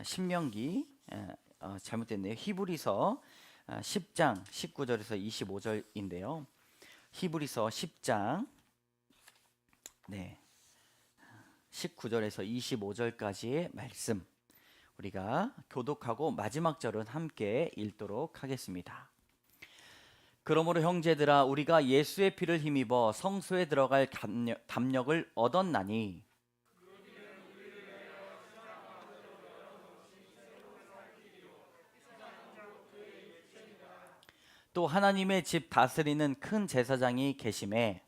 신명기 잘못됐네요. 히브리서 10장 19절에서 25절인데요. 히브리서 10장 19절에서 25절까지의 말씀 우리가 교독하고 마지막 절은 함께 읽도록 하겠습니다. 그러므로 형제들아 우리가 예수의 피를 힘입어 성소에 들어갈 담력을 얻었나니 또 하나님의 집 다스리는 큰 제사장이 계심에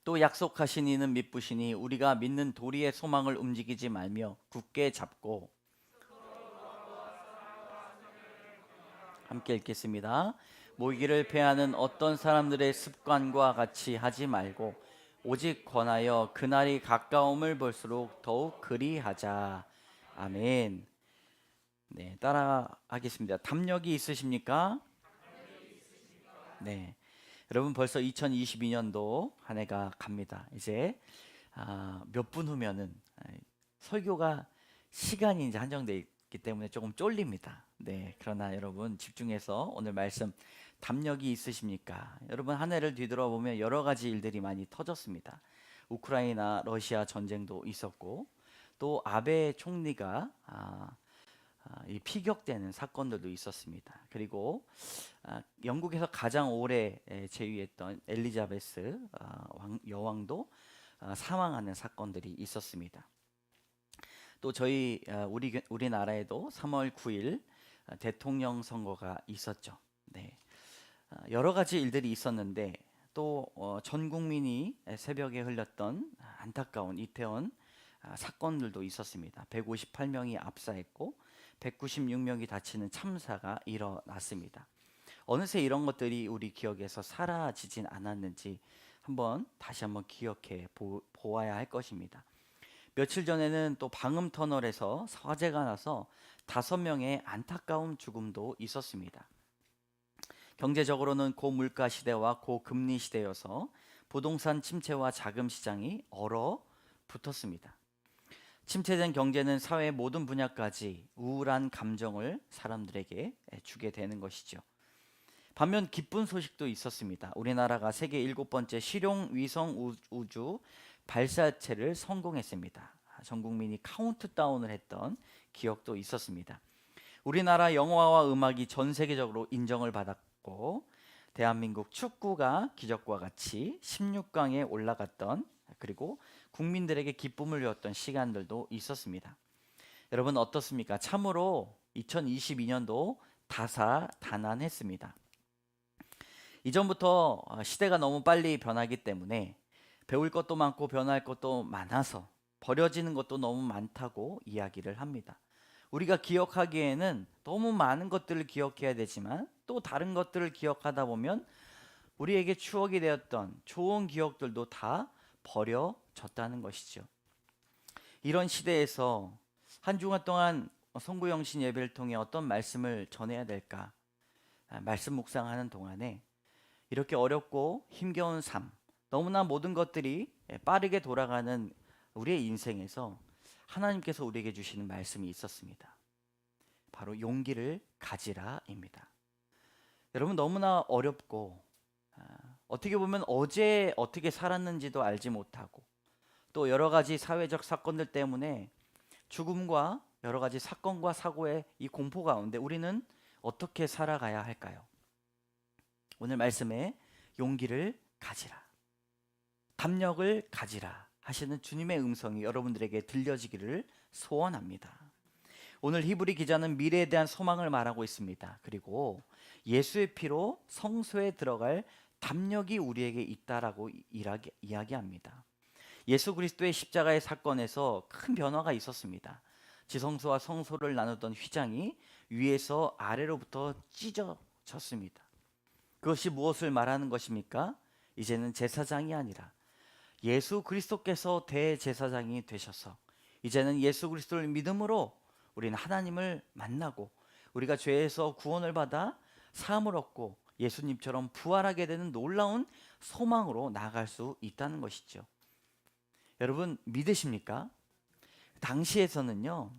또 약속하신 이는 믿으시니 우리가 믿는 도리의 소망을 움직이지 말며 굳게 잡고 함께 읽겠습니다. 모이기를 패하는 어떤 사람들의 습관과 같이 하지 말고 오직 권하여 그날이 가까움을 볼수록 더욱 그리하자. 아멘. 네, 따라하겠습니다. 담력이 있으십니까? 네. 여러분 벌써 2022년도 한 해가 갑니다. 이제 몇 분 후면은 설교가 시간이 이제 한정되어 있기 때문에 조금 쫄립니다. 네, 그러나 여러분 집중해서 오늘 말씀 담력이 있으십니까? 여러분 한 해를 뒤돌아보면 여러 가지 일들이 많이 터졌습니다. 우크라이나 러시아 전쟁도 있었고 또 아베 총리가 이 피격되는 사건들도 있었습니다. 그리고 영국에서 가장 오래 재위했던 엘리자베스 여왕도 사망하는 사건들이 있었습니다. 또 저희 우리나라에도 3월 9일 대통령 선거가 있었죠. 네, 여러 가지 일들이 있었는데 또 전 국민이 새벽에 흘렸던 안타까운 이태원 사건들도 있었습니다. 158명이 압사했고 196명이 다치는 참사가 일어났습니다. 어느새 이런 것들이 우리 기억에서 사라지진 않았는지 다시 한번 기억해 보아야 할 것입니다. 며칠 전에는 또 방음 터널에서 화재가 나서 5명의 안타까운 죽음도 있었습니다. 경제적으로는 고물가 시대와 고금리 시대여서 부동산 침체와 자금 시장이 얼어붙었습니다. 침체된 경제는 사회의 모든 분야까지 우울한 감정을 사람들에게 주게 되는 것이죠. 반면 기쁜 소식도 있었습니다. 우리나라가 세계 7번째 실용 위성 우주 발사체를 성공했습니다. 전 국민이 카운트다운을 했던 기억도 있었습니다. 우리나라 영화와 음악이 전 세계적으로 인정을 받았고 대한민국 축구가 기적과 같이 16강에 올라갔던 그리고 국민들에게 기쁨을 주었던 시간들도 있었습니다. 여러분 어떻습니까? 참으로 2022년도 다사다난했습니다. 이전부터 시대가 너무 빨리 변하기 때문에 배울 것도 많고 변할 것도 많아서 버려지는 것도 너무 많다고 이야기를 합니다. 우리가 기억하기에는 너무 많은 것들을 기억해야 되지만 또 다른 것들을 기억하다 보면 우리에게 추억이 되었던 좋은 기억들도 다 버려졌다는 것이죠. 이런 시대에서 한 주간 동안 송구영신 예배를 통해 어떤 말씀을 전해야 될까 말씀 묵상하는 동안에 이렇게 어렵고 힘겨운 삶, 너무나 모든 것들이 빠르게 돌아가는 우리의 인생에서 하나님께서 우리에게 주시는 말씀이 있었습니다. 바로 용기를 가지라입니다. 여러분 너무나 어렵고 어떻게 보면 어제 어떻게 살았는지도 알지 못하고 또 여러 가지 사회적 사건들 때문에 죽음과 여러 가지 사건과 사고의 이 공포 가운데 우리는 어떻게 살아가야 할까요? 오늘 말씀에 용기를 가지라, 담력을 가지라 하시는 주님의 음성이 여러분들에게 들려지기를 소원합니다. 오늘 히브리 기자는 미래에 대한 소망을 말하고 있습니다. 그리고 예수의 피로 성소에 들어갈 담력이 우리에게 있다라고 이야기합니다. 예수 그리스도의 십자가의 사건에서 큰 변화가 있었습니다. 지성소와 성소를 나누던 휘장이 위에서 아래로부터 찢어졌습니다. 그것이 무엇을 말하는 것입니까? 이제는 제사장이 아니라 예수 그리스도께서 대제사장이 되셔서 이제는 예수 그리스도를 믿음으로 우리는 하나님을 만나고 우리가 죄에서 구원을 받아 사함을 얻고 예수님처럼 부활하게 되는 놀라운 소망으로 나아갈 수 있다는 것이죠. 여러분 믿으십니까? 당시에서는요,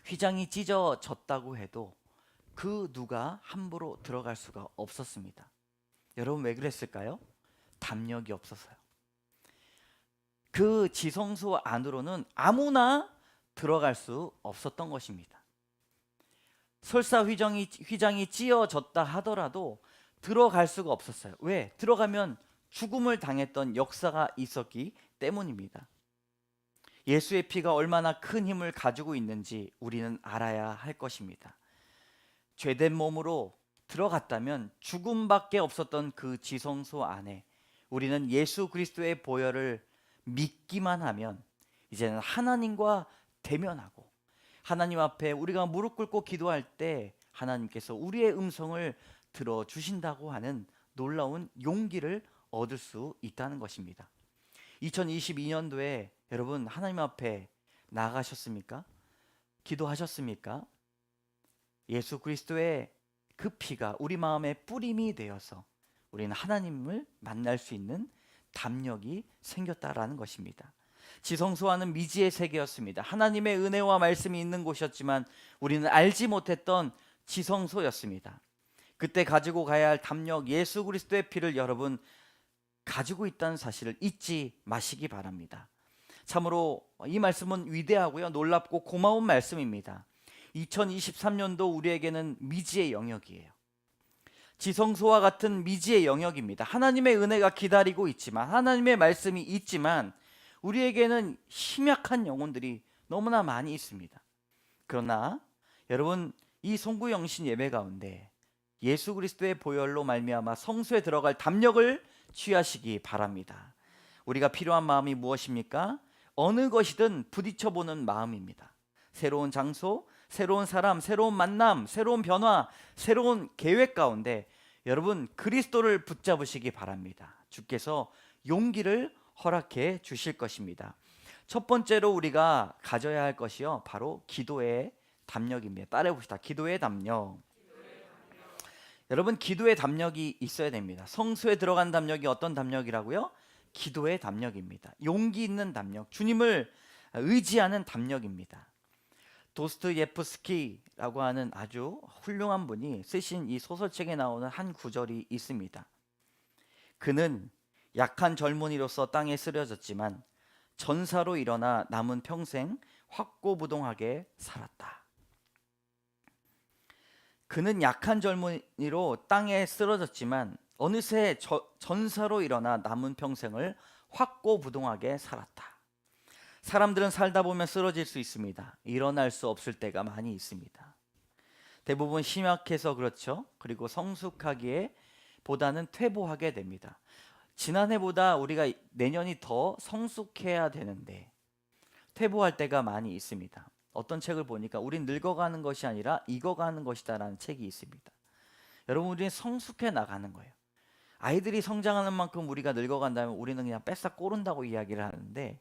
휘장이 찢어졌다고 해도 그 누가 함부로 들어갈 수가 없었습니다. 여러분 왜 그랬을까요? 담력이 없어서요. 그 지성소 안으로는 아무나 들어갈 수 없었던 것입니다. 설사 휘장이 찢어졌다 하더라도 들어갈 수가 없었어요. 왜? 들어가면 죽음을 당했던 역사가 있었기 때문입니다. 예수의 피가 얼마나 큰 힘을 가지고 있는지 우리는 알아야 할 것입니다. 죄된 몸으로 들어갔다면 죽음밖에 없었던 그 지성소 안에 우리는 예수 그리스도의 보혈을 믿기만 하면 이제는 하나님과 대면하고, 하나님 앞에 우리가 무릎 꿇고 기도할 때 하나님께서 우리의 음성을 들어주신다고 하는 놀라운 용기를 얻을 수 있다는 것입니다. 2022년도에 여러분 하나님 앞에 나아가셨습니까? 기도하셨습니까? 예수 그리스도의 그 피가 우리 마음에 뿌림이 되어서 우리는 하나님을 만날 수 있는 담력이 생겼다라는 것입니다. 지성소와는 미지의 세계였습니다. 하나님의 은혜와 말씀이 있는 곳이었지만 우리는 알지 못했던 지성소였습니다. 그때 가지고 가야 할 담력, 예수 그리스도의 피를 여러분 가지고 있다는 사실을 잊지 마시기 바랍니다. 참으로 이 말씀은 위대하고요, 놀랍고 고마운 말씀입니다. 2023년도 우리에게는 미지의 영역이에요. 지성소와 같은 미지의 영역입니다. 하나님의 은혜가 기다리고 있지만, 하나님의 말씀이 있지만 우리에게는 심약한 영혼들이 너무나 많이 있습니다. 그러나 여러분, 이 송구영신 예배 가운데 예수 그리스도의 보혈로 말미암아 성소에 들어갈 담력을 취하시기 바랍니다. 우리가 필요한 마음이 무엇입니까? 어느 것이든 부딪혀보는 마음입니다. 새로운 장소, 새로운 사람, 새로운 만남, 새로운 변화, 새로운 계획 가운데 여러분 그리스도를 붙잡으시기 바랍니다. 주께서 용기를 허락해 주실 것입니다. 첫 번째로 우리가 가져야 할 것이요, 바로 기도의 담력입니다. 따라해 봅시다. 기도의 담력. 여러분 기도의 담력이 있어야 됩니다. 성소에 들어간 담력이 어떤 담력이라고요? 기도의 담력입니다. 용기 있는 담력, 주님을 의지하는 담력입니다. 도스토옙스키라고 하는 아주 훌륭한 분이 쓰신 이 소설책에 나오는 한 구절이 있습니다. 그는 약한 젊은이로서 땅에 쓰러졌지만 전사로 일어나 남은 평생 확고부동하게 살았다. 그는 약한 젊은이로 땅에 쓰러졌지만 어느새 전사로 일어나 남은 평생을 확고부동하게 살았다. 사람들은 살다 보면 쓰러질 수 있습니다. 일어날 수 없을 때가 많이 있습니다. 대부분 심약해서 그렇죠. 그리고 성숙하기에 보다는 퇴보하게 됩니다. 지난해보다 우리가 내년이 더 성숙해야 되는데 퇴보할 때가 많이 있습니다. 어떤 책을 보니까 우린 늙어가는 것이 아니라 익어가는 것이다 라는 책이 있습니다. 여러분, 우리는 성숙해 나가는 거예요. 아이들이 성장하는 만큼 우리가 늙어간다면 우리는 그냥 뺏어 꼬른다고 이야기를 하는데,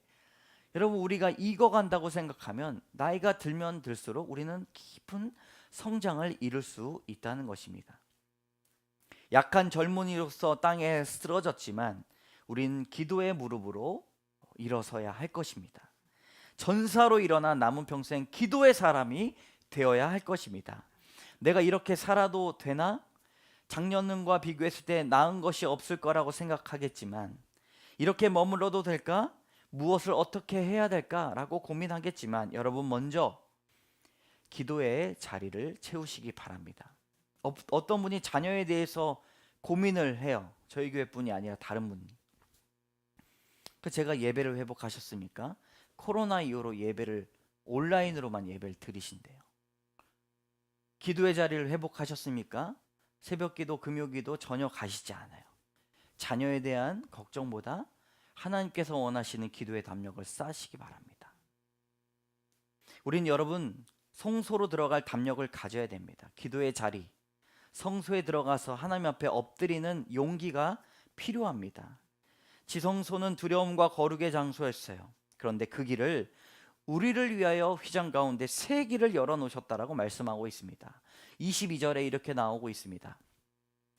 여러분 우리가 익어간다고 생각하면 나이가 들면 들수록 우리는 깊은 성장을 이룰 수 있다는 것입니다. 약한 젊은이로서 땅에 쓰러졌지만 우린 기도의 무릎으로 일어서야 할 것입니다. 전사로 일어나 남은 평생 기도의 사람이 되어야 할 것입니다. 내가 이렇게 살아도 되나? 작년과 비교했을 때 나은 것이 없을 거라고 생각하겠지만, 이렇게 머물러도 될까? 무엇을 어떻게 해야 될까라고 고민하겠지만, 여러분 먼저 기도의 자리를 채우시기 바랍니다. 어떤 분이 자녀에 대해서 고민을 해요. 저희 교회뿐이 아니라 다른 분. 제가 예배를 회복하셨습니까? 코로나 이후로 예배를 온라인으로만 예배를 드리신대요. 기도의 자리를 회복하셨습니까? 새벽기도, 금요기도 전혀 가시지 않아요. 자녀에 대한 걱정보다 하나님께서 원하시는 기도의 담력을 쌓으시기 바랍니다. 우린 여러분 성소로 들어갈 담력을 가져야 됩니다. 기도의 자리, 성소에 들어가서 하나님 앞에 엎드리는 용기가 필요합니다. 지성소는 두려움과 거룩의 장소였어요. 그런데 그 길을 우리를 위하여 휘장 가운데 새 길을 열어놓으셨다라고 말씀하고 있습니다. 22절에 이렇게 나오고 있습니다.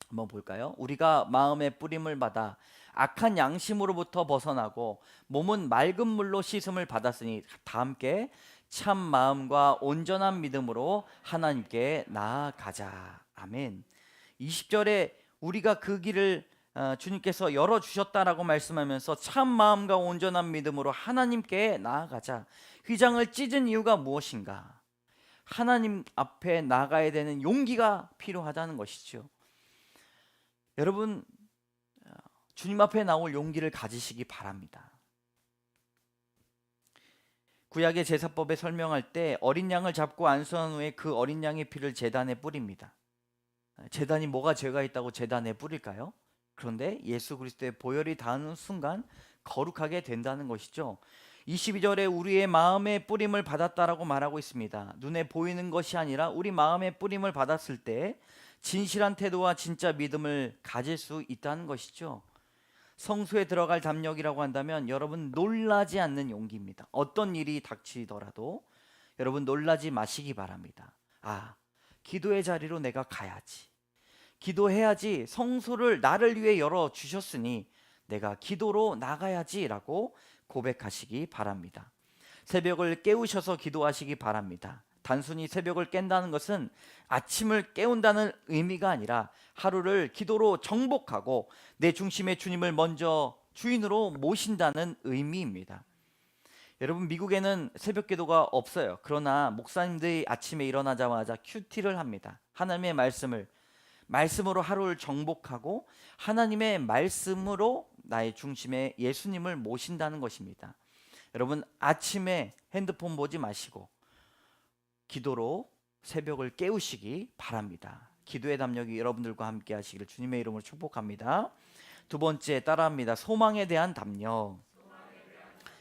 한번 볼까요? 우리가 마음의 뿌림을 받아 악한 양심으로부터 벗어나고 몸은 맑은 물로 씻음을 받았으니 다 함께 참 마음과 온전한 믿음으로 하나님께 나아가자. 아멘. 20절에 우리가 그 길을 주님께서 열어주셨다라고 말씀하면서 참 마음과 온전한 믿음으로 하나님께 나아가자. 휘장을 찢은 이유가 무엇인가? 하나님 앞에 나가야 되는 용기가 필요하다는 것이죠. 여러분, 주님 앞에 나올 용기를 가지시기 바랍니다. 구약의 제사법에 설명할 때 어린 양을 잡고 안수한 후에 그 어린 양의 피를 제단에 뿌립니다. 제단이 뭐가 죄가 있다고 제단에 뿌릴까요? 그런데 예수 그리스도의 보혈이 닿는 순간 거룩하게 된다는 것이죠. 22절에 우리의 마음의 뿌림을 받았다라고 말하고 있습니다. 눈에 보이는 것이 아니라 우리 마음의 뿌림을 받았을 때 진실한 태도와 진짜 믿음을 가질 수 있다는 것이죠. 성소에 들어갈 담력이라고 한다면 여러분 놀라지 않는 용기입니다. 어떤 일이 닥치더라도 여러분 놀라지 마시기 바랍니다. 기도의 자리로 내가 가야지. 기도해야지. 성소를 나를 위해 열어주셨으니 내가 기도로 나가야지라고 고백하시기 바랍니다. 새벽을 깨우셔서 기도하시기 바랍니다. 단순히 새벽을 깬다는 것은 아침을 깨운다는 의미가 아니라 하루를 기도로 정복하고 내 중심의 주님을 먼저 주인으로 모신다는 의미입니다. 여러분, 미국에는 새벽 기도가 없어요. 그러나 목사님들이 아침에 일어나자마자 큐티를 합니다. 하나님의 말씀으로 하루를 정복하고 하나님의 말씀으로 나의 중심에 예수님을 모신다는 것입니다. 여러분, 아침에 핸드폰 보지 마시고 기도로 새벽을 깨우시기 바랍니다. 기도의 담력이 여러분들과 함께 하시기를 주님의 이름으로 축복합니다. 두 번째, 따라합니다. 소망에 대한 담력.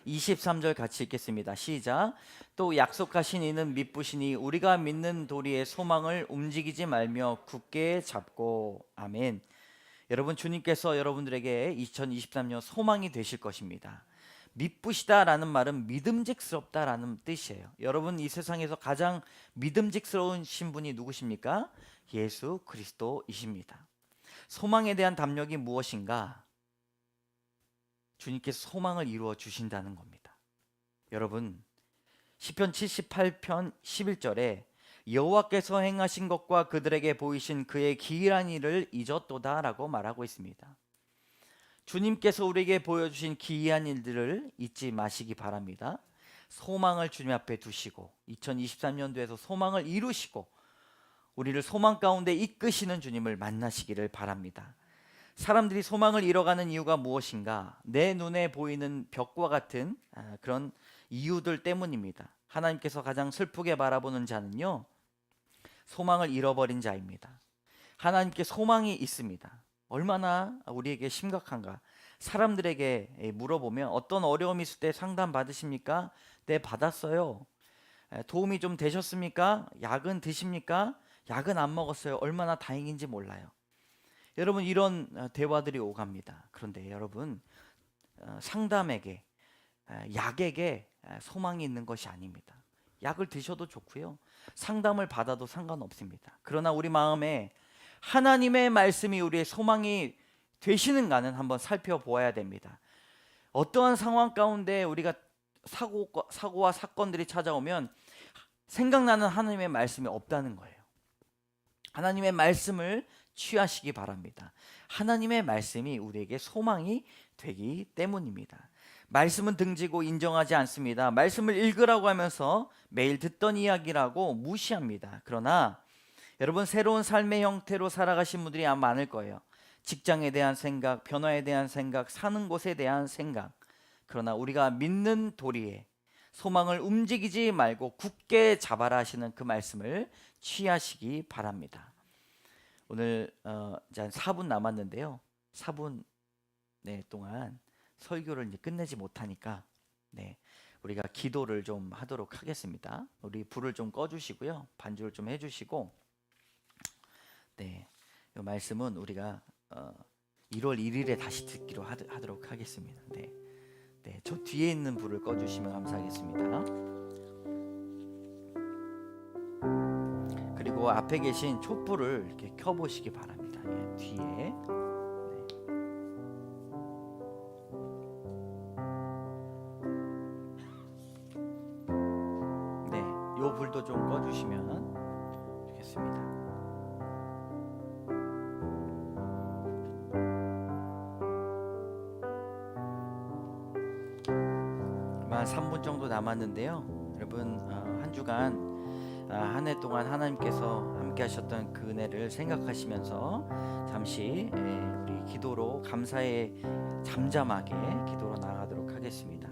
23절 같이 읽겠습니다. 시작. 또 약속하신 이는 미쁘시니 우리가 믿는 도리의 소망을 움직이지 말며 굳게 잡고. 아멘. 여러분, 주님께서 여러분들에게 2023년 소망이 되실 것입니다. 미쁘시다라는 말은 믿음직스럽다라는 뜻이에요. 여러분, 이 세상에서 가장 믿음직스러우신 분이 누구십니까? 예수 그리스도이십니다. 소망에 대한 담력이 무엇인가? 주님께서 소망을 이루어 주신다는 겁니다. 여러분, 시편 78편 11절에 여호와께서 행하신 것과 그들에게 보이신 그의 기이한 일을 잊었도다라고 말하고 있습니다. 주님께서 우리에게 보여주신 기이한 일들을 잊지 마시기 바랍니다. 소망을 주님 앞에 두시고 2023년도에서 소망을 이루시고 우리를 소망 가운데 이끄시는 주님을 만나시기를 바랍니다. 사람들이 소망을 잃어가는 이유가 무엇인가? 내 눈에 보이는 벽과 같은 그런 이유들 때문입니다. 하나님께서 가장 슬프게 바라보는 자는요, 소망을 잃어버린 자입니다. 하나님께 소망이 있습니다. 얼마나 우리에게 심각한가? 사람들에게 물어보면 어떤 어려움이 있을 때 상담 받으십니까? 네, 받았어요. 도움이 좀 되셨습니까? 약은 드십니까? 약은 안 먹었어요. 얼마나 다행인지 몰라요. 여러분, 이런 대화들이 오갑니다. 그런데 여러분, 상담에게, 약에게 소망이 있는 것이 아닙니다. 약을 드셔도 좋고요. 상담을 받아도 상관없습니다. 그러나 우리 마음에 하나님의 말씀이 우리의 소망이 되시는가는 한번 살펴보아야 됩니다. 어떠한 상황 가운데 우리가 사고와 사건들이 찾아오면 생각나는 하나님의 말씀이 없다는 거예요. 하나님의 말씀을 취하시기 바랍니다. 하나님의 말씀이 우리에게 소망이 되기 때문입니다. 말씀은 등지고 인정하지 않습니다. 말씀을 읽으라고 하면서 매일 듣던 이야기라고 무시합니다. 그러나 여러분, 새로운 삶의 형태로 살아가신 분들이 아마 많을 거예요. 직장에 대한 생각, 변화에 대한 생각, 사는 곳에 대한 생각. 그러나 우리가 믿는 도리에 소망을 움직이지 말고 굳게 잡아라 하시는 그 말씀을 취하시기 바랍니다. 오늘 이제 한 4분 남았는데요. 4분 동안 설교를 이제 끝내지 못하니까 우리가 기도를 좀 하도록 하겠습니다. 우리 불을 좀 꺼주시고요. 반주를 좀 해주시고, 이 말씀은 우리가 1월 1일에 다시 듣기로 하도록 하겠습니다. 저 뒤에 있는 불을 꺼주시면 감사하겠습니다. 그리고 그리고 앞에 계신 촛불을 이렇게 켜보시기 바랍니다. 예, 뒤에. 네, 요 불도 좀 꺼주시면 좋겠습니다. 한 3분 정도 남았는데요. 여러분 한 주간 한 해 동안 하나님께서 함께 하셨던 그 은혜를 생각하시면서 잠시 우리 기도로 감사의 잠잠하게 기도로 나아가도록 하겠습니다.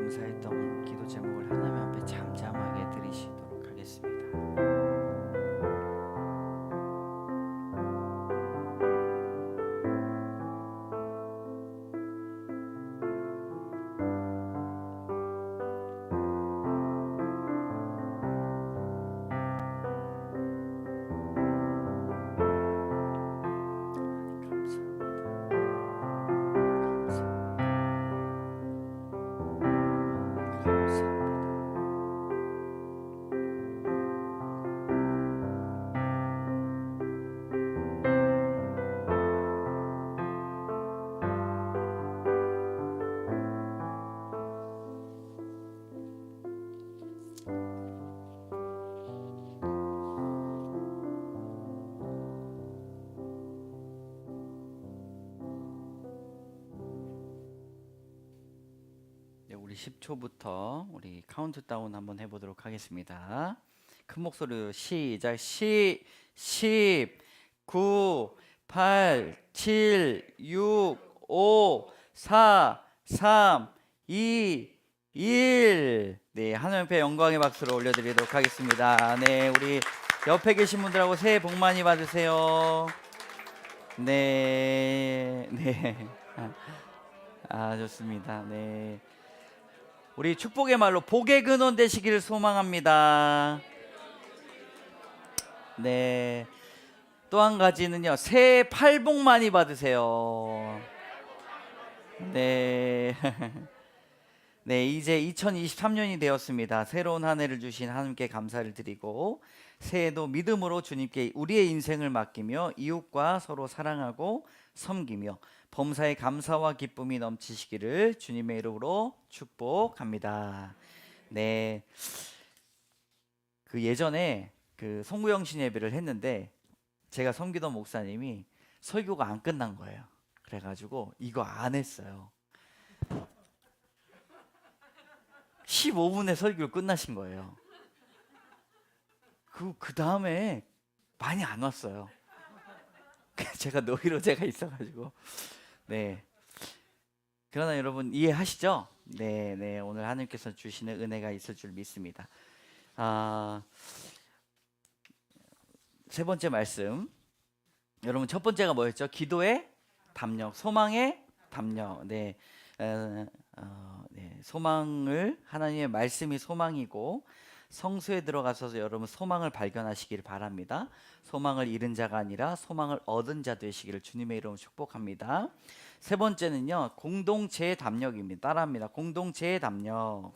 감사했던 기도 제목을 하나님 앞에 잠잠하게 드리시도록 하겠습니다. 우리 10초부터 우리 카운트다운 한번 해보도록 하겠습니다. 큰 목소리로 시작. 10, 9, 8, 7, 6, 5, 4, 3, 2, 1. 네, 하나님 앞에 영광의 박수를 올려드리도록 하겠습니다. 네, 우리 옆에 계신 분들하고 새해 복 많이 받으세요. 네, 네. 좋습니다. 네. 우리 축복의 말로 복의 근원 되시기를 소망합니다. 네. 또 한 가지는요. 새해 팔복 많이 받으세요. 네. 네, 이제 2023년이 되었습니다. 새로운 한 해를 주신 하나님께 감사를 드리고 새해도 믿음으로 주님께 우리의 인생을 맡기며 이웃과 서로 사랑하고 섬기며 범사에 감사와 기쁨이 넘치시기를 주님의 이름으로 축복합니다. 네, 그 예전에 그 송구영신 예배를 했는데 제가 섬기던 목사님이 설교가 안 끝난 거예요. 그래가지고 이거 안 했어요. 15분에 설교를 끝나신 거예요. 그 다음에 많이 안 왔어요. 제가 노이로제가 있어가지고. 네. 그러나 여러분 이해하시죠? 네, 네. 오늘 하나님께서 주시는 은혜가 있을 줄 믿습니다. 세 번째 말씀. 여러분 첫 번째가 뭐였죠? 기도의 담력, 소망의 담력. 네. 네. 소망을 하나님의 말씀이 소망이고 성수에 들어가서 여러분 소망을 발견하시길 바랍니다. 소망을 잃은 자가 아니라 소망을 얻은 자 되시기를 주님의 이름으로 축복합니다. 세 번째는요, 공동체의 담력입니다. 따라합니다. 공동체의 담력.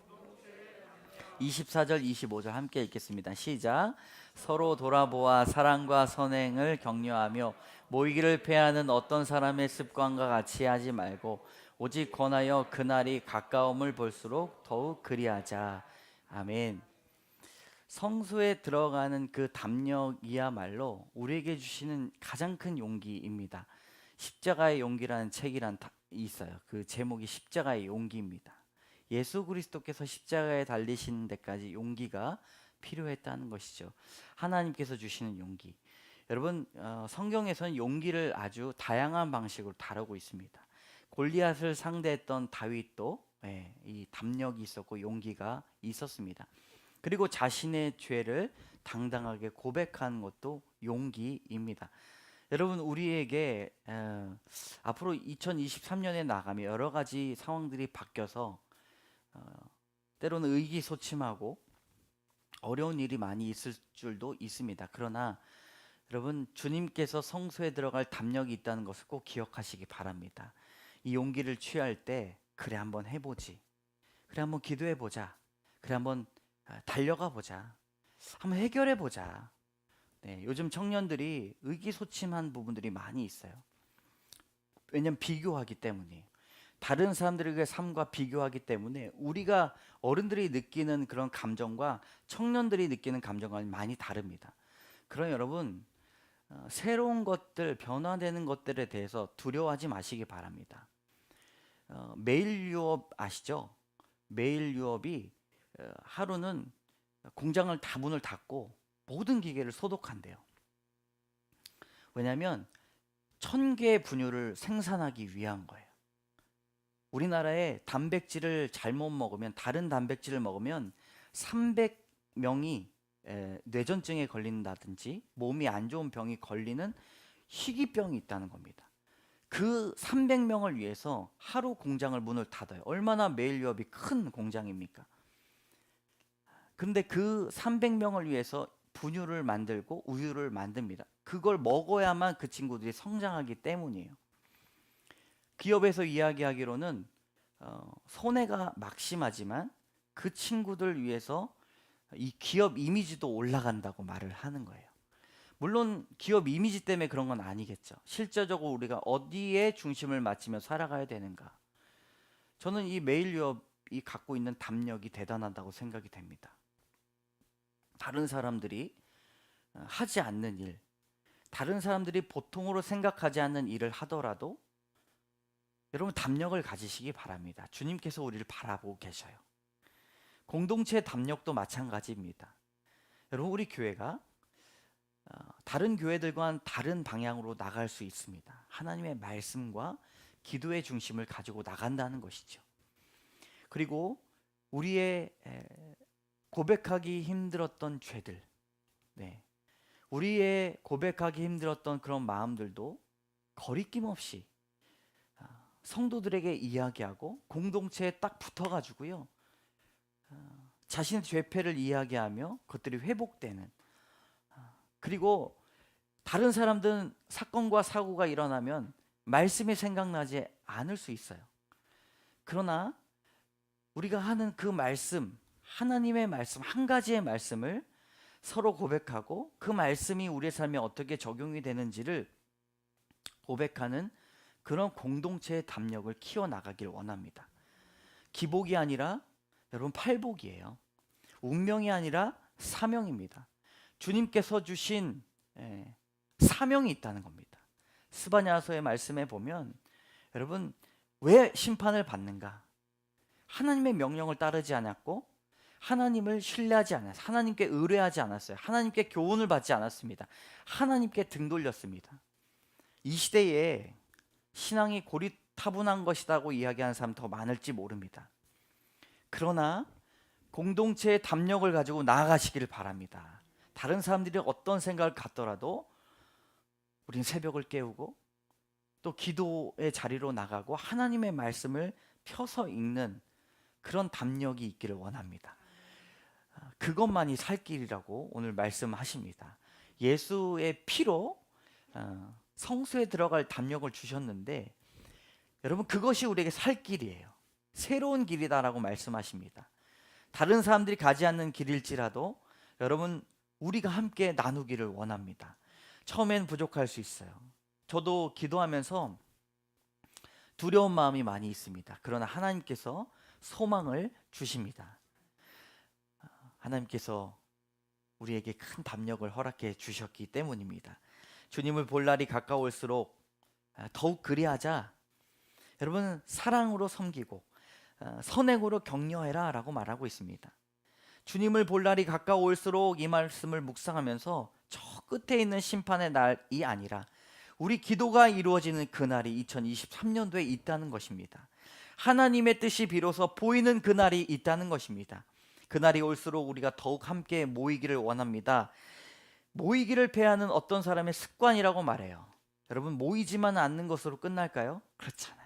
24절 25절 함께 읽겠습니다. 시작. 서로 돌아보아 사랑과 선행을 격려하며 모이기를 패하는 어떤 사람의 습관과 같이 하지 말고 오직 권하여 그날이 가까움을 볼수록 더욱 그리하자. 아멘. 성소에 들어가는 그 담력이야말로 우리에게 주시는 가장 큰 용기입니다. 십자가의 용기라는 책이란 있어요. 그 제목이 십자가의 용기입니다. 예수 그리스도께서 십자가에 달리시는 데까지 용기가 필요했다는 것이죠. 하나님께서 주시는 용기. 여러분, 성경에서는 용기를 아주 다양한 방식으로 다루고 있습니다. 골리앗을 상대했던 다윗도 이 담력이 있었고 용기가 있었습니다. 그리고 자신의 죄를 당당하게 고백하는 것도 용기입니다. 여러분, 우리에게 앞으로 2023년에 나가면 여러 가지 상황들이 바뀌어서 때로는 의기소침하고 어려운 일이 많이 있을 줄도 있습니다. 그러나 여러분, 주님께서 성소에 들어갈 담력이 있다는 것을 꼭 기억하시기 바랍니다. 이 용기를 취할 때 그래 한번 해보지, 그래 한번 기도해보자, 그래 한번 달려가 보자, 한번 해결해보자. 네, 요즘 청년들이 의기소침한 부분들이 많이 있어요. 왜냐하면 비교하기 때문이에요. 다른 사람들의 삶과 비교하기 때문에 우리가 어른들이 느끼는 그런 감정과 청년들이 느끼는 감정과 많이 다릅니다. 그러나 여러분, 새로운 것들, 변화되는 것들에 대해서 두려워하지 마시기 바랍니다. 메일 유업 아시죠? 메일 유업이 하루는 공장을 다 문을 닫고 모든 기계를 소독한대요. 왜냐하면 1000개의 분유를 생산하기 위한 거예요. 우리나라에 단백질을 잘못 먹으면, 다른 단백질을 먹으면 300명이 뇌전증에 걸린다든지 몸이 안 좋은 병이 걸리는 희귀병이 있다는 겁니다. 그 300명을 위해서 하루 공장을 문을 닫아요. 얼마나 메일 유업이 큰 공장입니까? 근데 그 300명을 위해서 분유를 만들고 우유를 만듭니다. 그걸 먹어야만 그 친구들이 성장하기 때문이에요. 기업에서 이야기하기로는 손해가 막심하지만 그 친구들 위해서 이 기업 이미지도 올라간다고 말을 하는 거예요. 물론 기업 이미지 때문에 그런 건 아니겠죠. 실제적으로 우리가 어디에 중심을 맞추며 살아가야 되는가. 저는 이 메일 유업이 갖고 있는 담력이 대단하다고 생각이 됩니다. 다른 사람들이 하지 않는 일, 다른 사람들이 보통으로 생각하지 않는 일을 하더라도 여러분 담력을 가지시기 바랍니다. 주님께서 우리를 바라보고 계셔요. 공동체의 담력도 마찬가지입니다. 여러분, 우리 교회가 다른 교회들과는 다른 방향으로 나갈 수 있습니다. 하나님의 말씀과 기도의 중심을 가지고 나간다는 것이죠. 그리고 우리의 고백하기 힘들었던 죄들, 우리의 고백하기 힘들었던 그런 마음들도 거리낌 없이 성도들에게 이야기하고 공동체에 딱 붙어가지고요, 자신의 죄패를 이야기하며 그것들이 회복되는, 그리고 다른 사람들은 사건과 사고가 일어나면 말씀이 생각나지 않을 수 있어요. 그러나 우리가 하는 그 말씀, 하나님의 말씀, 한 가지의 말씀을 서로 고백하고 그 말씀이 우리의 삶에 어떻게 적용이 되는지를 고백하는 그런 공동체의 담력을 키워나가길 원합니다. 기복이 아니라 여러분 팔복이에요. 운명이 아니라 사명입니다. 주님께서 주신 사명이 있다는 겁니다. 스바냐서의 말씀에 보면 여러분, 왜 심판을 받는가? 하나님의 명령을 따르지 않았고 하나님을 신뢰하지 않았어요. 하나님께 의뢰하지 않았어요. 하나님께 교훈을 받지 않았습니다. 하나님께 등 돌렸습니다. 이 시대에 신앙이 고리타분한 것이라고 이야기하는 사람 더 많을지 모릅니다. 그러나 공동체의 담력을 가지고 나아가시기를 바랍니다. 다른 사람들이 어떤 생각을 갖더라도 우리는 새벽을 깨우고 또 기도의 자리로 나가고 하나님의 말씀을 펴서 읽는 그런 담력이 있기를 원합니다. 그것만이 살 길이라고 오늘 말씀하십니다. 예수의 피로 성소에 들어갈 담력을 주셨는데 여러분, 그것이 우리에게 살 길이에요. 새로운 길이다라고 말씀하십니다. 다른 사람들이 가지 않는 길일지라도 여러분, 우리가 함께 나누기를 원합니다. 처음엔 부족할 수 있어요. 저도 기도하면서 두려운 마음이 많이 있습니다. 그러나 하나님께서 소망을 주십니다. 하나님께서 우리에게 큰 담력을 허락해 주셨기 때문입니다. 주님을 볼 날이 가까울수록 더욱 그리하자. 여러분, 사랑으로 섬기고 선행으로 격려해라 라고 말하고 있습니다. 주님을 볼 날이 가까울수록 이 말씀을 묵상하면서 저 끝에 있는 심판의 날이 아니라 우리 기도가 이루어지는 그날이 2023년도에 있다는 것입니다. 하나님의 뜻이 비로소 보이는 그날이 있다는 것입니다. 그날이 올수록 우리가 더욱 함께 모이기를 원합니다. 모이기를 패하는 어떤 사람의 습관이라고 말해요. 여러분, 모이지만 않는 것으로 끝날까요? 그렇잖아요.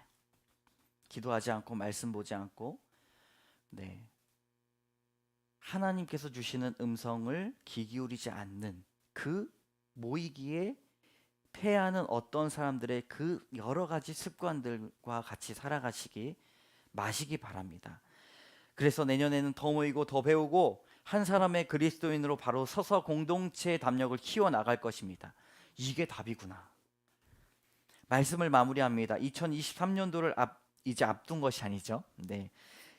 기도하지 않고 말씀 보지 않고 하나님께서 주시는 음성을 귀 기울이지 않는 그 모이기에 패하는 어떤 사람들의 그 여러 가지 습관들과 같이 살아가시기 마시기 바랍니다. 그래서 내년에는 더 모이고 더 배우고 한 사람의 그리스도인으로 바로 서서 공동체의 담력을 키워나갈 것입니다. 이게 답이구나. 말씀을 마무리합니다. 2023년도를 이제 앞둔 것이 아니죠.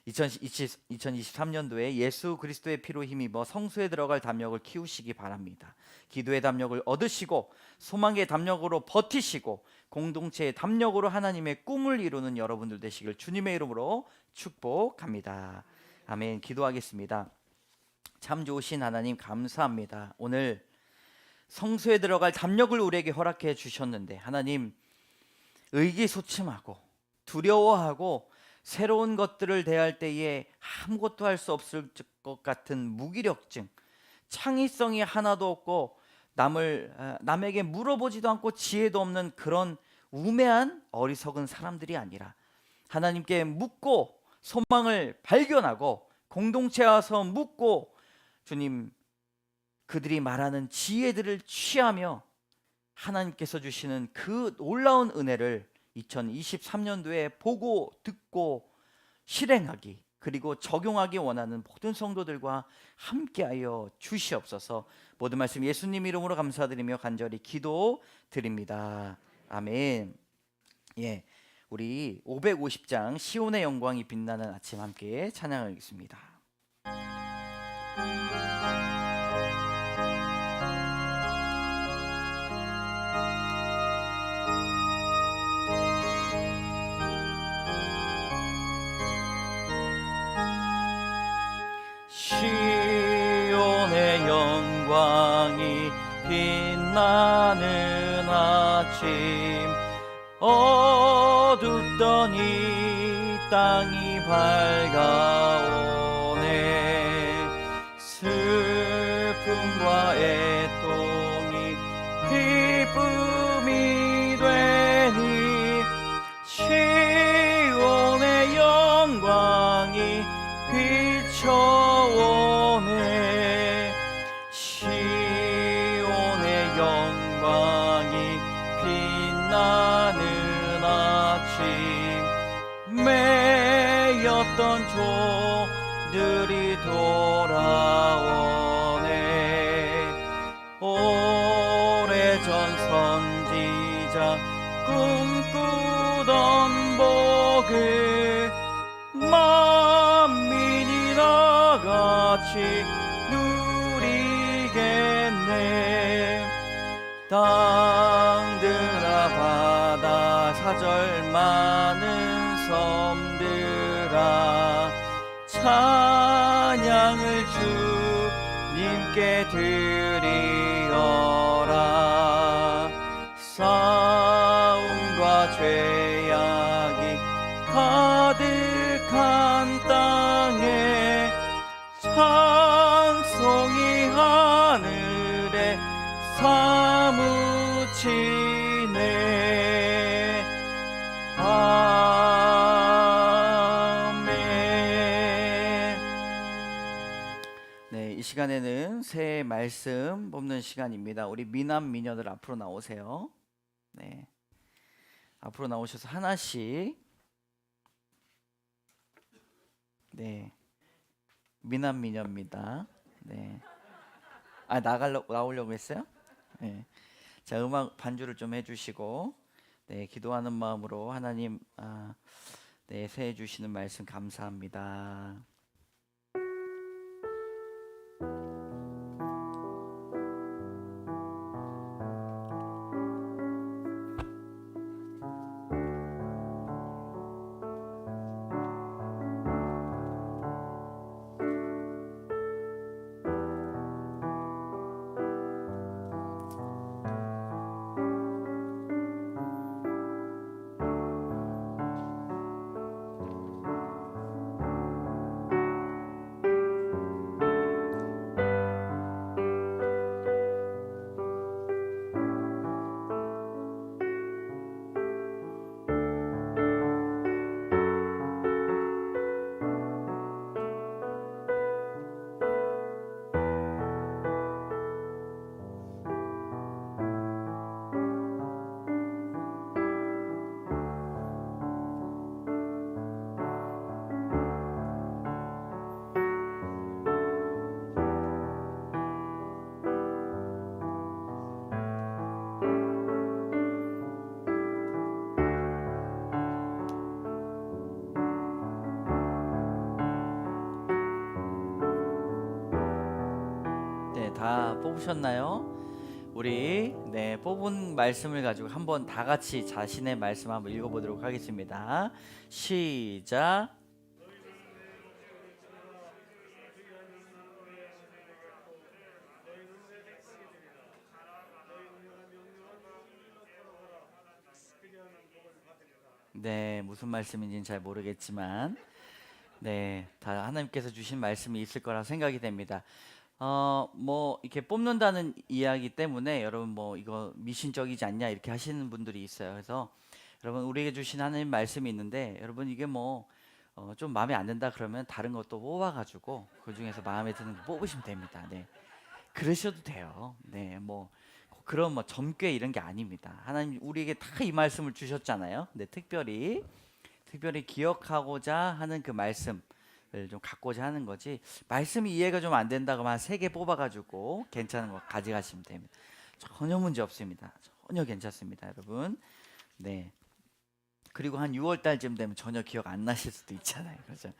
2023년도에 예수 그리스도의 피로 힘입어 성수에 들어갈 담력을 키우시기 바랍니다. 기도의 담력을 얻으시고 소망의 담력으로 버티시고 공동체의 담력으로 하나님의 꿈을 이루는 여러분들 되시길 주님의 이름으로 축복합니다. 아멘. 기도하겠습니다. 참 좋으신 하나님, 감사합니다. 오늘 성수에 들어갈 담력을 우리에게 허락해 주셨는데 하나님, 의기소침하고 두려워하고 새로운 것들을 대할 때에 아무것도 할 수 없을 것 같은 무기력증, 창의성이 하나도 없고 남에게 물어보지도 않고 지혜도 없는 그런 우매한 어리석은 사람들이 아니라 하나님께 묻고 소망을 발견하고 공동체에 와서 묻고 주님, 그들이 말하는 지혜들을 취하며 하나님께서 주시는 그 놀라운 은혜를 2023년도에 보고 듣고 실행하기, 그리고 적용하기 원하는 모든 성도들과 함께하여 주시옵소서. 모든 말씀 예수님 이름으로 감사드리며 간절히 기도드립니다. 아멘. 예, 우리 550장 시온의 영광이 빛나는 아침 함께 찬양하겠습니다. 시온의 영광이 빛나는 아침, 어둡던 이 땅이 밝아오네. 슬픔과 애통이 기쁨이 되니 시온의 영광이 비춰오네. 시온의 영광이 빛나는 아침, 매였던 종들이 돌아오네. 오래전 선지자 꿈꾸던 복을 만민이 나같이 누리겠네. 땅들아 바다 사절 많은 섬들아, 찬양을 주님께 드리어라. 싸움과 죄악이 가득한 땅에 찬송이 하늘에 사무치네. 아멘. 네, 이 시간에는 새 말씀 뽑는 시간입니다. 우리 미남 미녀들 앞으로 나오세요. 네, 앞으로 나오셔서 하나씩. 네, 미남 미녀입니다. 네. 나오려고 했어요? 네. 자, 음악 반주를 좀 해주시고, 네, 기도하는 마음으로 하나님, 네, 새해 주시는 말씀 감사합니다. 다 뽑으셨나요? 우리 뽑은 말씀을 가지고 한번 다 같이 자신의 말씀 한번 읽어보도록 하겠습니다. 시작. 무슨 말씀인지는 잘 모르겠지만 다 하나님께서 주신 말씀이 있을 거라 생각이 됩니다. 뭐 이렇게 뽑는다는 이야기 때문에 여러분 뭐 이거 미신적이지 않냐 이렇게 하시는 분들이 있어요. 그래서 여러분 우리에게 주신 하나님 말씀이 있는데 여러분 이게 뭐 좀 마음에 안 든다 그러면 다른 것도 뽑아가지고 그 중에서 마음에 드는 거 뽑으시면 됩니다. 그러셔도 돼요. 뭐 그런 뭐 점괘 이런 게 아닙니다. 하나님 우리에게 다 이 말씀을 주셨잖아요. 특별히 기억하고자 하는 그 말씀을 좀 갖고자 하는 거지. 말씀이 이해가 좀 안 된다고 한 3개 뽑아가지고 괜찮은 거 가져가시면 됩니다. 전혀 문제 없습니다. 전혀 괜찮습니다, 여러분. 그리고 한 6월 달쯤 되면 전혀 기억 안 나실 수도 있잖아요, 그렇죠?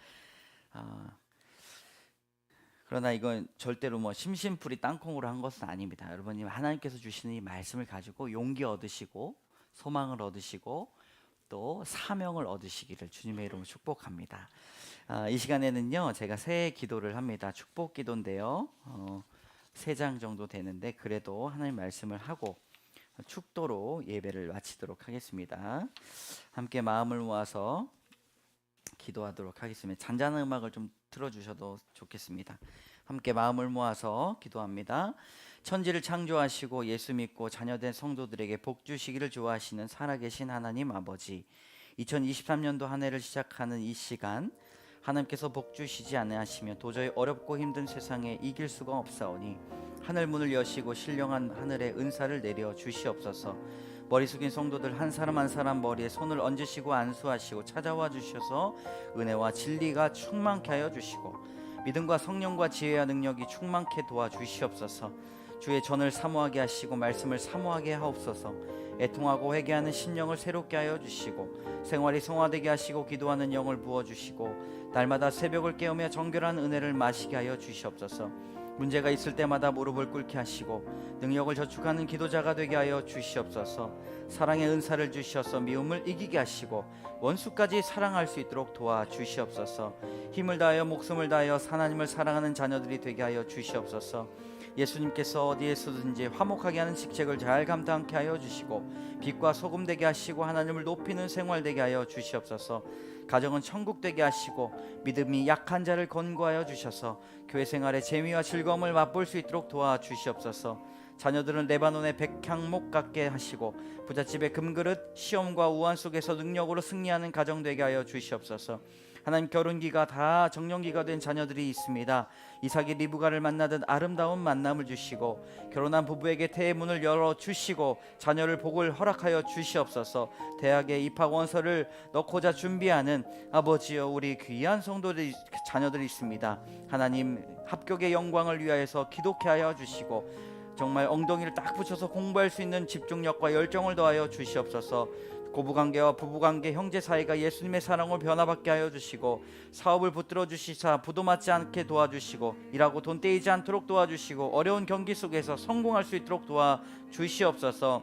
그러나 이건 절대로 뭐 심심풀이 땅콩으로 한 것은 아닙니다. 여러분이 하나님께서 주시는 이 말씀을 가지고 용기 얻으시고 소망을 얻으시고 또 사명을 얻으시기를 주님의 이름으로 축복합니다. 이 시간에는요 제가 새 기도를 합니다. 축복 기도인데요 3장 정도 되는데 그래도 하나님 말씀을 하고 축도로 예배를 마치도록 하겠습니다. 함께 마음을 모아서 기도하도록 하겠습니다. 잔잔한 음악을 좀 틀어주셔도 좋겠습니다. 함께 마음을 모아서 기도합니다. 천지를 창조하시고 예수 믿고 자녀된 성도들에게 복 주시기를 좋아하시는 살아계신 하나님 아버지, 2023년도 한 해를 시작하는 이 시간 하나님께서 복 주시지 아니하시며 도저히 어렵고 힘든 세상에 이길 수가 없사오니 하늘 문을 여시고 신령한 하늘의 은사를 내려 주시옵소서. 머리 숙인 성도들 한 사람 한 사람 머리에 손을 얹으시고 안수하시고 찾아와 주셔서 은혜와 진리가 충만케 하여 주시고 믿음과 성령과 지혜와 능력이 충만케 도와주시옵소서. 주의 전을 사모하게 하시고 말씀을 사모하게 하옵소서. 애통하고 회개하는 심령을 새롭게 하여 주시고 생활이 성화되게 하시고 기도하는 영을 부어주시고 날마다 새벽을 깨우며 정결한 은혜를 마시게 하여 주시옵소서. 문제가 있을 때마다 무릎을 꿇게 하시고 능력을 저축하는 기도자가 되게 하여 주시옵소서. 사랑의 은사를 주셔서 미움을 이기게 하시고 원수까지 사랑할 수 있도록 도와주시옵소서. 힘을 다하여 목숨을 다하여 하나님을 사랑하는 자녀들이 되게 하여 주시옵소서. 예수님께서 어디에서든지 화목하게 하는 직책을 잘 감당케 하여 주시고 빛과 소금 되게 하시고 하나님을 높이는 생활 되게 하여 주시옵소서. 가정은 천국 되게 하시고 믿음이 약한 자를 권고하여 주셔서 교회 생활의 재미와 즐거움을 맛볼 수 있도록 도와주시옵소서. 자녀들은 레바논의 백향목 같게 하시고 부잣집의 금그릇 시험과 우환 속에서 능력으로 승리하는 가정 되게 하여 주시옵소서. 하나님 결혼기가 다 정년기가 된 자녀들이 있습니다. 이삭이 리브가를 만나듯 아름다운 만남을 주시고 결혼한 부부에게 태의 문을 열어주시고 자녀를 복을 허락하여 주시옵소서. 대학에 입학 원서를 넣고자 준비하는 아버지여 우리 귀한 성도들 자녀들이 있습니다. 하나님 합격의 영광을 위하여서 기도케 하여 주시고 정말 엉덩이를 딱 붙여서 공부할 수 있는 집중력과 열정을 더하여 주시옵소서. 고부관계와 부부관계 형제 사이가 예수님의 사랑을 변화받게 하여 주시고 사업을 붙들어 주시사 부도 맞지 않게 도와주시고 일하고 돈 떼이지 않도록 도와주시고 어려운 경기 속에서 성공할 수 있도록 도와주시옵소서.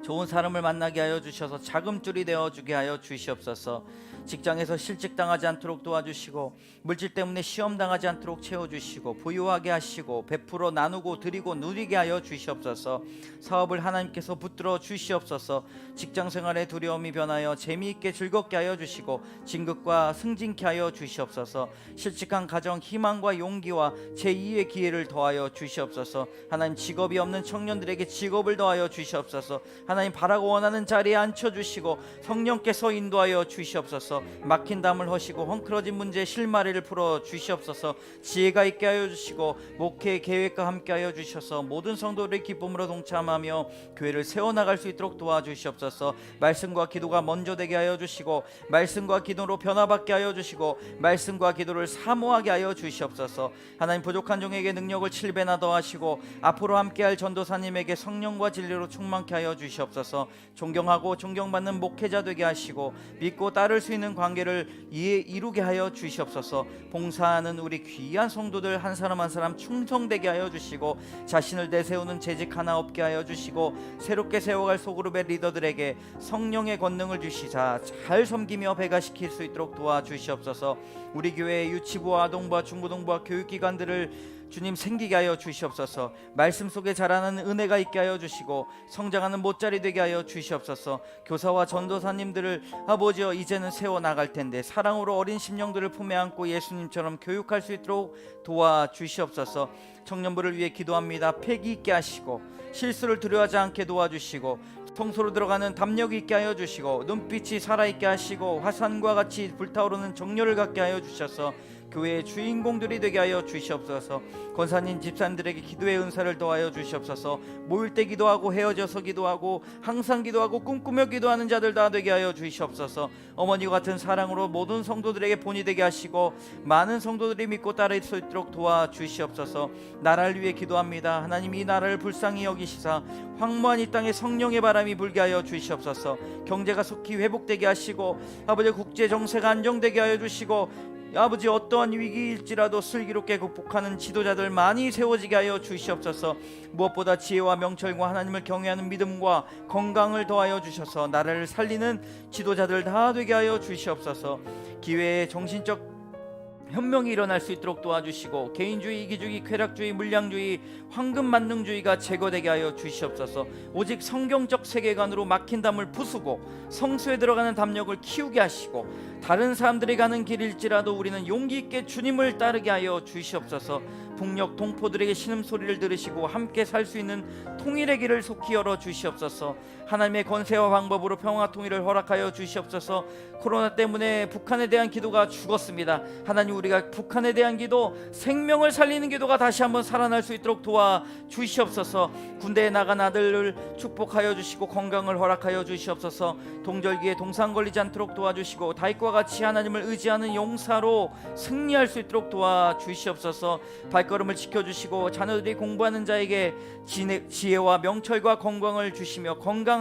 좋은 사람을 만나게 하여 주셔서 자금줄이 되어주게 하여 주시옵소서. 직장에서 실직당하지 않도록 도와주시고 물질 때문에 시험당하지 않도록 채워주시고 부유하게 하시고 베풀어 나누고 드리고 누리게 하여 주시옵소서. 사업을 하나님께서 붙들어 주시옵소서. 직장생활의 두려움이 변하여 재미있게 즐겁게 하여 주시고 진급과 승진케 하여 주시옵소서. 실직한 가정 희망과 용기와 제2의 기회를 더하여 주시옵소서. 하나님 직업이 없는 청년들에게 직업을 더하여 주시옵소서. 하나님 바라고 원하는 자리에 앉혀주시고 성령께서 인도하여 주시옵소서. 막힌 담을 허시고 헝클어진 문제의 실마리를 풀어 주시옵소서. 지혜가 있게 하여 주시고 목회 계획과 함께 하여 주셔서 모든 성도들의 기쁨으로 동참하며 교회를 세워나갈 수 있도록 도와주시옵소서. 말씀과 기도가 먼저 되게 하여 주시고 말씀과 기도로 변화받게 하여 주시고 말씀과 기도를 사모하게 하여 주시옵소서. 하나님 부족한 종에게 능력을 7배나 더하시고 앞으로 함께할 전도사님에게 성령과 진리로 충만케 하여 주시옵소서. 존경하고 존경받는 목회자 되게 하시고 믿고 따를 수 있는 있는 관계를 이루게 하여 주시옵소서. 봉사하는 우리 귀한 성도들 한 사람 한 사람 충성되게 하여 주시고, 자신을 내세우는 재직 하나 없게 하여 주시고, 새롭게 세워갈 소그룹의 리더들에게 성령의 권능을 주시사 잘 섬기며 배가시킬 수 있도록 도와주시옵소서. 우리 교회의 유치부와 아동부와 중고등부와 교육기관들을 주님 생기게 하여 주시옵소서. 말씀 속에 자라는 은혜가 있게 하여 주시고, 성장하는 못자리 되게 하여 주시옵소서. 교사와 전도사님들을 아버지여 이제는 세워나갈 텐데 사랑으로 어린 심령들을 품에 안고 예수님처럼 교육할 수 있도록 도와주시옵소서. 청년부를 위해 기도합니다. 패기 있게 하시고, 실수를 두려워하지 않게 도와주시고, 성소로 들어가는 담력이 있게 하여 주시고, 눈빛이 살아있게 하시고, 화산과 같이 불타오르는 정열을 갖게 하여 주셔서 교회의 주인공들이 되게 하여 주시옵소서. 권사님 집사님들에게 기도의 은사를 더하여 주시옵소서. 모일 때 기도하고 헤어져서 기도하고 항상 기도하고 꿈꾸며 기도하는 자들 다 되게 하여 주시옵소서. 어머니와 같은 사랑으로 모든 성도들에게 본이 되게 하시고, 많은 성도들이 믿고 따를 수 있도록 도와주시옵소서. 나라를 위해 기도합니다. 하나님, 이 나라를 불쌍히 여기시사 황무한 이 땅에 성령의 바람이 불게 하여 주시옵소서. 경제가 속히 회복되게 하시고, 아버지 국제 정세가 안정되게 하여 주시고, 아버지 어떠한 위기일지라도 슬기롭게 극복하는 지도자들 많이 세워지게 하여 주시옵소서. 무엇보다 지혜와 명철과 하나님을 경외하는 믿음과 건강을 더하여 주셔서 나라를 살리는 지도자들 다 되게 하여 주시옵소서. 기회의 정신적 현명이 일어날 수 있도록 도와주시고, 개인주의, 이기주의, 쾌락주의, 물량주의, 황금만능주의가 제거되게 하여 주시옵소서. 오직 성경적 세계관으로 막힌 담을 부수고 성수에 들어가는 담력을 키우게 하시고, 다른 사람들이 가는 길일지라도 우리는 용기 있게 주님을 따르게 하여 주시옵소서. 북녘 동포들에게 신음소리를 들으시고 함께 살 수 있는 통일의 길을 속히 열어 주시옵소서. 하나님의 권세와 방법으로 평화 통일을 허락하여 주시옵소서. 코로나 때문에 북한에 대한 기도가 죽었습니다. 하나님, 우리가 북한에 대한 기도, 생명을 살리는 기도가 다시 한번 살아날 수 있도록 도와주시옵소서. 군대에 나간 아들을 축복하여 주시고 건강을 허락하여 주시옵소서. 동절기에 동상 걸리지 않도록 도와주시고, 다윗과 같이 하나님을 의지하는 용사로 승리할 수 있도록 도와주시옵소서. 발걸음을 지켜주시고, 자녀들이 공부하는 자에게 지혜와 명철과 건강을 주시며 건강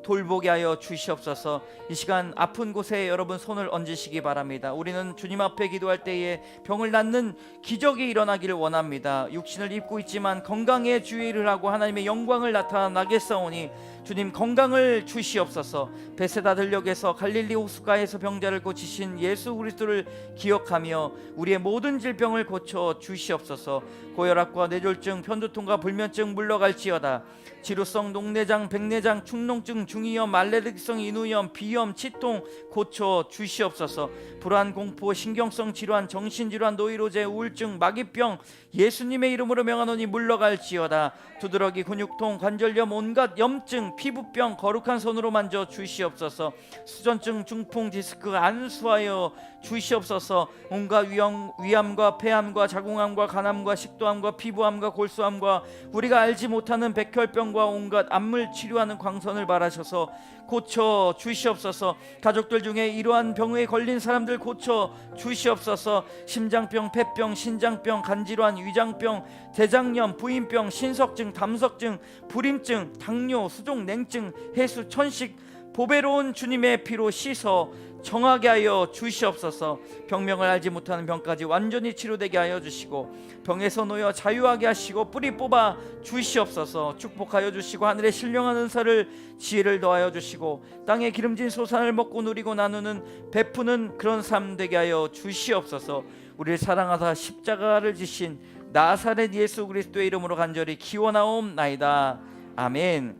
돌보게 하여 주시옵소서. 이 시간 아픈 곳에 여러분 손을 얹으시기 바랍니다. 우리는 주님 앞에 기도할 때에 병을 낫는 기적이 일어나기를 원합니다. 육신을 입고 있지만 건강에 주의를 하고 하나님의 영광을 나타나겠사오니 주님 건강을 주시옵소서. 베세다 들녘에서 갈릴리 호숫가에서 병자를 고치신 예수 그리스도를 기억하며 우리의 모든 질병을 고쳐 주시옵소서. 고혈압과 뇌졸중, 편두통과 불면증 물러갈지어다. 지루성 녹내장, 백내장, 축농증, 중이염, 알레르기성 인후염, 비염, 치통 고쳐 주시옵소서. 불안, 공포, 신경성 질환, 정신질환, 노이로제, 우울증, 마귀병 예수님의 이름으로 명하노니 물러갈지어다. 두드러기, 근육통, 관절염, 온갖 염증, 피부병 거룩한 손으로 만져 주시옵소서. 수전증, 중풍, 디스크 안수하여 주시옵소서. 온갖 위암과 폐암과 자궁암과 간암과 식도암과 피부암과 골수암과 우리가 알지 못하는 백혈병과 온갖 암물 치료하는 광선을 바라셔서 고쳐 주시옵소서. 가족들 중에 이러한 병에 걸린 사람들 고쳐 주시옵소서. 심장병, 폐병, 신장병, 간질환, 위장병, 대장염, 부인병, 신석증, 담석증, 불임증, 당뇨, 수족 냉증, 해수, 천식 보배로운 주님의 피로 씻어 정하게 하여 주시옵소서. 병명을 알지 못하는 병까지 완전히 치료되게 하여 주시고, 병에서 놓여 자유하게 하시고 뿌리 뽑아 주시옵소서. 축복하여 주시고 하늘의 신령한 은사를, 지혜를 더하여 주시고 땅의 기름진 소산을 먹고 누리고 나누는 베푸는 그런 삶 되게 하여 주시옵소서. 우리를 사랑하사 십자가를 지신 나사렛 예수 그리스도의 이름으로 간절히 기원하옵나이다. 아멘.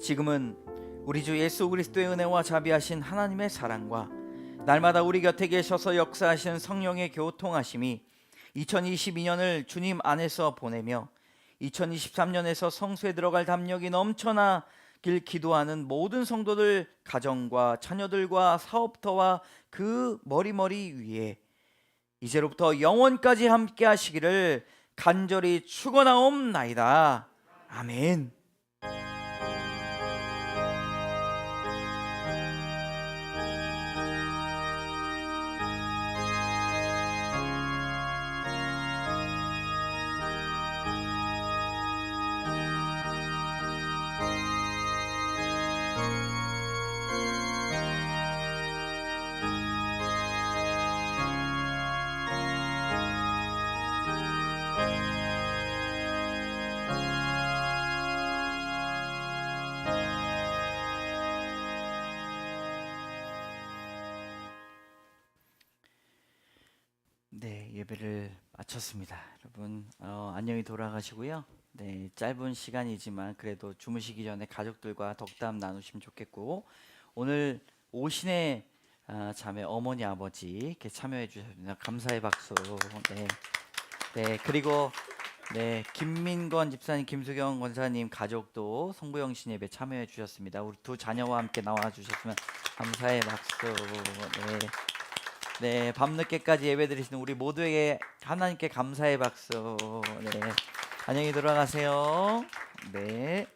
지금은 우리 주 예수 그리스도의 은혜와 자비하신 하나님의 사랑과 날마다 우리 곁에 계셔서 역사하시는 성령의 교통하심이 2022년을 주님 안에서 보내며 2023년에서 성수에 들어갈 담력이 넘쳐나길 기도하는 모든 성도들 가정과 자녀들과 사업터와 그 머리머리 위에 이제로부터 영원까지 함께 하시기를 간절히 축원하옵나이다. 아멘. 네, 예배를 마쳤습니다. 여러분, 안녕히 돌아가시고요. 네, 짧은 시간이지만 그래도 주무시기 전에 가족들과 덕담 나누시면 좋겠고, 오늘 오신의 자매 어머니 아버지 이렇게 참여해 주셨습니다. 감사의 박수. 네, 네, 그리고 네, 김민건 집사님, 김수경 권사님 가족도 성부영신 예배 참여해 주셨습니다. 우리 두 자녀와 함께 나와 주셨으면 감사의 박수. 네. 네, 밤늦게까지 예배드리시는 우리 모두에게 하나님께 감사의 박수. 네, 안녕히 들어가세요. 네.